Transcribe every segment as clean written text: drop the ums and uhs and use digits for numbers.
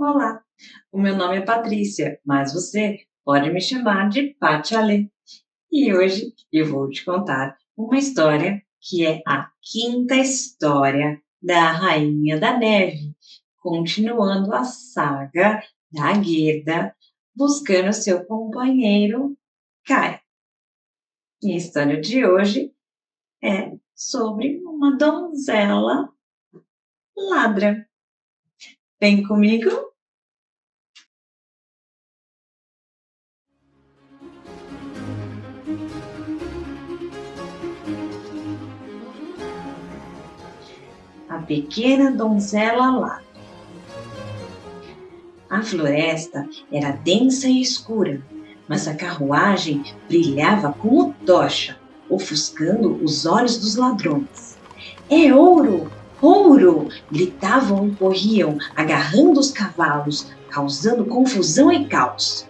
Olá, o meu nome é Patrícia, mas você pode me chamar de Patialê. E hoje eu vou te contar uma história que é a quinta história da Rainha da Neve, continuando a saga da Gerda buscando seu companheiro Kai. E a história de hoje é sobre uma donzela ladra. Vem comigo? A pequena donzela ladra. A floresta era densa e escura, mas a carruagem brilhava como tocha, ofuscando os olhos dos ladrões. É ouro! Ouro! Gritavam e corriam, agarrando os cavalos, causando confusão e caos.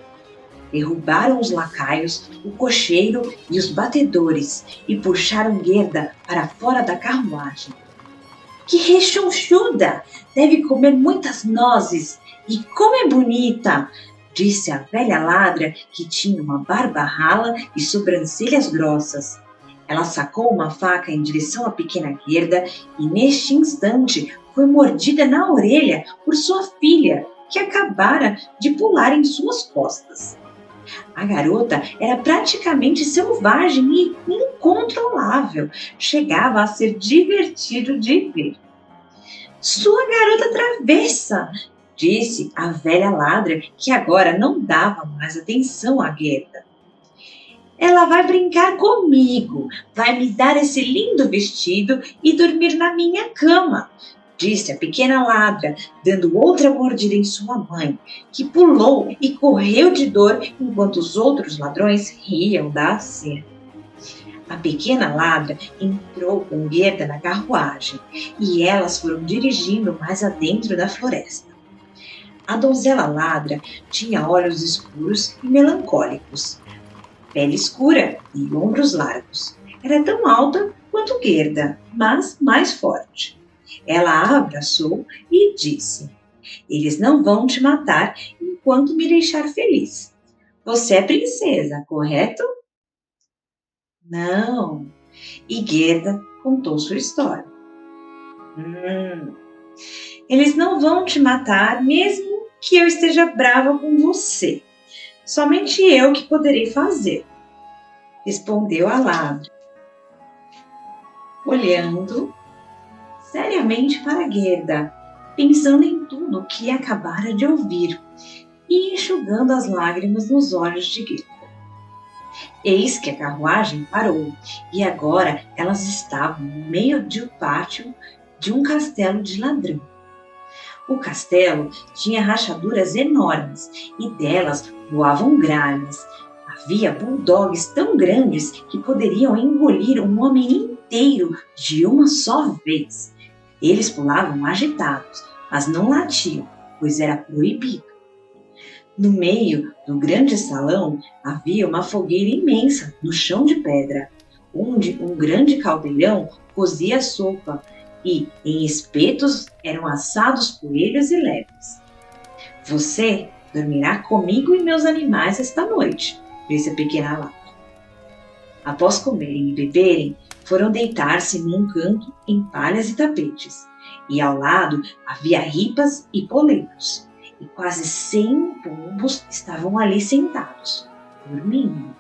Derrubaram os lacaios, o cocheiro e os batedores e puxaram Gerda para fora da carruagem. Que rechonchuda! Deve comer muitas nozes. E como é bonita! Disse a velha ladra, que tinha uma barba rala e sobrancelhas grossas. Ela sacou uma faca em direção à pequena Gerda e, neste instante, foi mordida na orelha por sua filha, que acabara de pular em suas costas. A garota era praticamente selvagem e incontrolável. Chegava a ser divertido de ver. Sua garota travessa, disse a velha ladra, que agora não dava mais atenção à Gerda. Ela vai brincar comigo, vai me dar esse lindo vestido e dormir na minha cama, disse a pequena ladra, dando outra mordida em sua mãe, que pulou e correu de dor enquanto os outros ladrões riam da cena. A pequena ladra entrou com Gerda na carruagem e elas foram dirigindo mais adentro da floresta. A donzela ladra tinha olhos escuros e melancólicos, pele escura e ombros largos. Era tão alta quanto Gerda, mas mais forte. Ela a abraçou e disse: Eles não vão te matar enquanto me deixar feliz. Você é princesa, correto? Não. E Gerda contou sua história. Eles não vão te matar mesmo que eu esteja brava com você. Somente eu que poderei fazer, respondeu a ladra, olhando seriamente para Gerda, pensando em tudo o que acabara de ouvir e enxugando as lágrimas nos olhos de Gerda. Eis que a carruagem parou e agora elas estavam no meio do pátio de um castelo de ladrão. O castelo tinha rachaduras enormes e delas voavam gralhas. Havia bulldogs tão grandes que poderiam engolir um homem inteiro de uma só vez. Eles pulavam agitados, mas não latiam, pois era proibido. No meio do grande salão havia uma fogueira imensa no chão de pedra, onde um grande caldeirão cozia sopa e em espetos eram assados coelhos e lebres. Você dormirá comigo e meus animais esta noite, disse a pequena ladra. Após comerem e beberem, foram deitar-se num canto em palhas e tapetes, e ao lado havia ripas e poleiros, e quase 100 pombos estavam ali sentados, dormindo.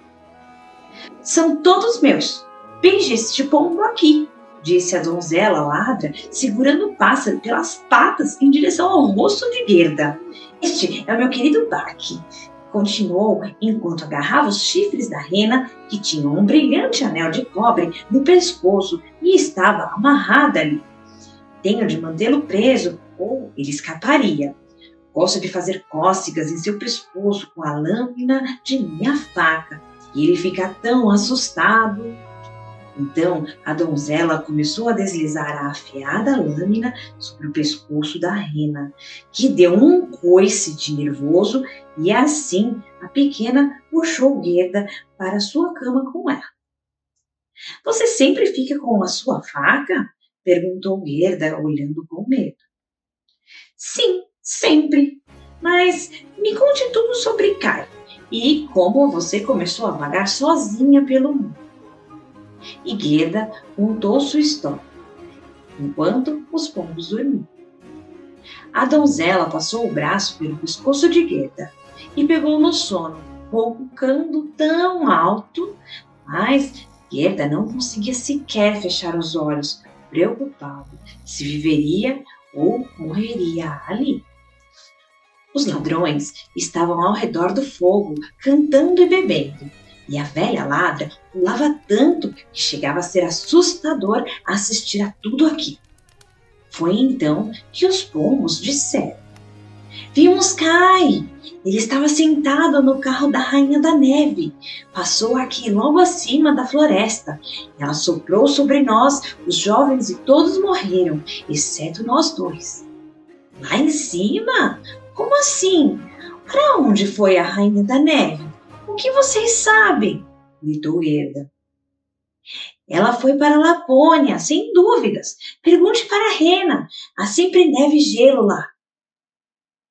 São todos meus. Beije este pombo aqui, disse a donzela ladra, segurando o pássaro pelas patas em direção ao rosto de Gerda. Este é o meu querido Baque, continuou enquanto agarrava os chifres da rena, que tinha um brilhante anel de cobre no pescoço e estava amarrada ali. Tenho de mantê-lo preso ou ele escaparia. Gosto de fazer cócegas em seu pescoço com a lâmina de minha faca e ele fica tão assustado. Então a donzela começou a deslizar a afiada lâmina sobre o pescoço da rena, que deu um coice de nervoso e assim a pequena puxou Gerda para sua cama com ela. Você sempre fica com a sua faca? Perguntou Gerda, olhando com medo. Sim, sempre. Mas me conte tudo sobre Kai e como você começou a vagar sozinha pelo mundo. E Gerda contou sua história, enquanto os pombos dormiam. A donzela passou o braço pelo pescoço de Gerda e pegou no sono, roncando tão alto, mas Gerda não conseguia sequer fechar os olhos, preocupada se viveria ou morreria ali. Os ladrões estavam ao redor do fogo, cantando e bebendo, e a velha ladra pulava tanto que chegava a ser assustador assistir a tudo aquilo. Foi então que os pombos disseram: Vimos Kai! Ele estava sentado no carro da Rainha da Neve. Passou aqui logo acima da floresta. Ela soprou sobre nós, os jovens, e todos morreram, exceto nós dois. Lá em cima? Como assim? Para onde foi a Rainha da Neve? O que vocês sabem? Gritou Gerda. Ela foi para Lapônia, sem dúvidas. Pergunte para Rena. Há sempre neve e gelo lá.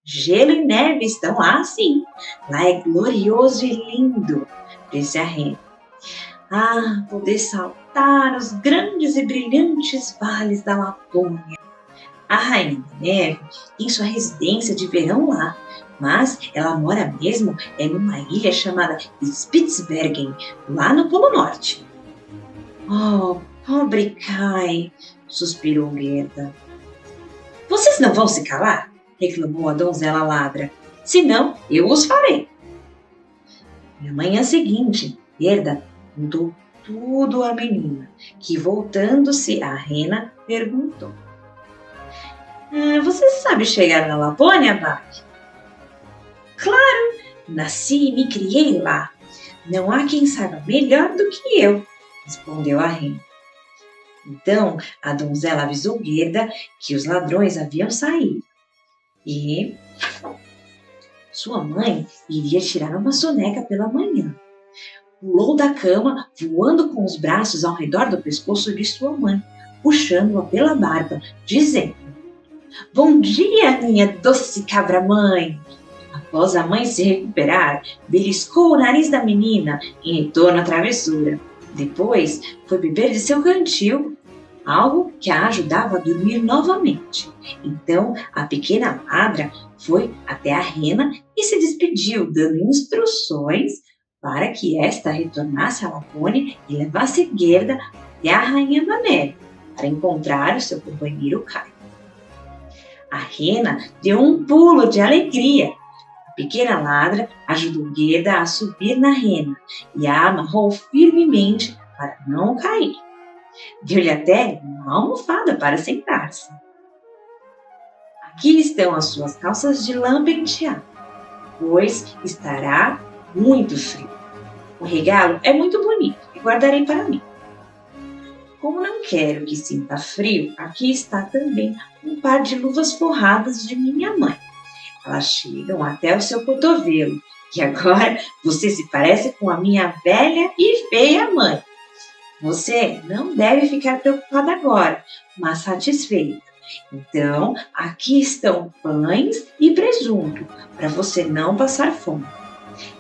Gelo e neve estão lá, sim. Lá é glorioso e lindo, disse a Rena. Ah, poder saltar os grandes e brilhantes vales da Lapônia. A Rainha da Neve tem sua residência de verão lá, mas ela mora mesmo numa ilha chamada Spitsbergen, lá no Polo Norte. Oh, pobre Kai, suspirou Gerda. Vocês não vão se calar? Reclamou a donzela ladra. Senão, eu os farei. Na manhã seguinte, Gerda contou tudo à menina, que voltando-se à Rena, perguntou. Você sabe chegar na Lapônia, Bach? Claro, nasci e me criei lá. Não há quem saiba melhor do que eu, respondeu a Rena. Então, a donzela avisou Gerda que os ladrões haviam saído e sua mãe iria tirar uma soneca pela manhã. Pulou da cama, voando com os braços ao redor do pescoço de sua mãe, puxando-a pela barba, dizendo: Bom dia, minha doce cabra-mãe! Após a mãe se recuperar, beliscou o nariz da menina em retorno à travessura. Depois, foi beber de seu cantil, algo que a ajudava a dormir novamente. Então, a pequena ladra foi até a Rena e se despediu, dando instruções para que esta retornasse à Lapônia e levasse Gerda até a Rainha da Neve, para encontrar o seu companheiro Kai. A Rena deu um pulo de alegria. A pequena ladra ajudou Gerda a subir na rena e a amarrou firmemente para não cair. Deu-lhe até uma almofada para sentar-se. Aqui estão as suas calças de lã penteada, pois estará muito frio. O regalo é muito bonito e guardarei para mim. Como não quero que sinta frio, aqui está também um par de luvas forradas de minha mãe. Elas chegam até o seu cotovelo e agora você se parece com a minha velha e feia mãe. Você não deve ficar preocupada agora, mas satisfeita. Então, aqui estão pães e presunto, para você não passar fome.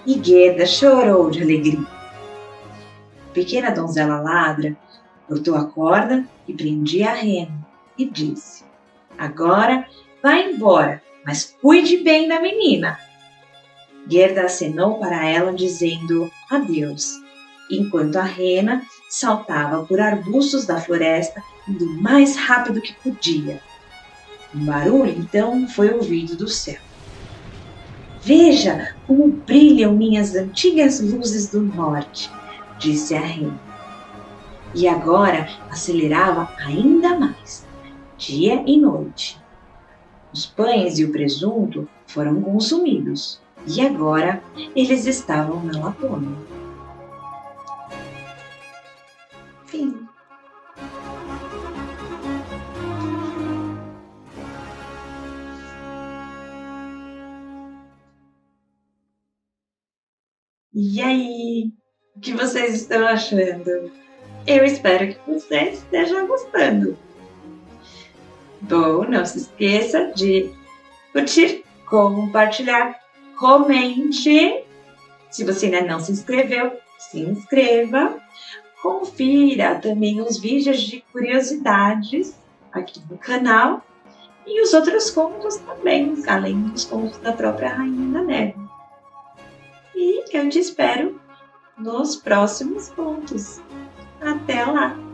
E Gerda chorou de alegria. A pequena donzela ladra cortou a corda e prendia a rena e disse: Agora vá embora, mas cuide bem da menina. Gerda acenou para ela dizendo adeus, enquanto a rena saltava por arbustos da floresta, indo o mais rápido que podia. Um barulho então foi ouvido do céu. Veja como brilham minhas antigas luzes do norte, disse a rena. E agora acelerava ainda mais, dia e noite. Os pães e o presunto foram consumidos e agora eles estavam na Lapônia. Fim. E aí, o que vocês estão achando? Eu espero que vocês estejam gostando. Bom, não se esqueça de curtir, compartilhar, comente. Se você ainda não se inscreveu, se inscreva. Confira também os vídeos de curiosidades aqui no canal e os outros contos também, além dos contos da própria Rainha da Neve. E eu te espero nos próximos contos. Até lá!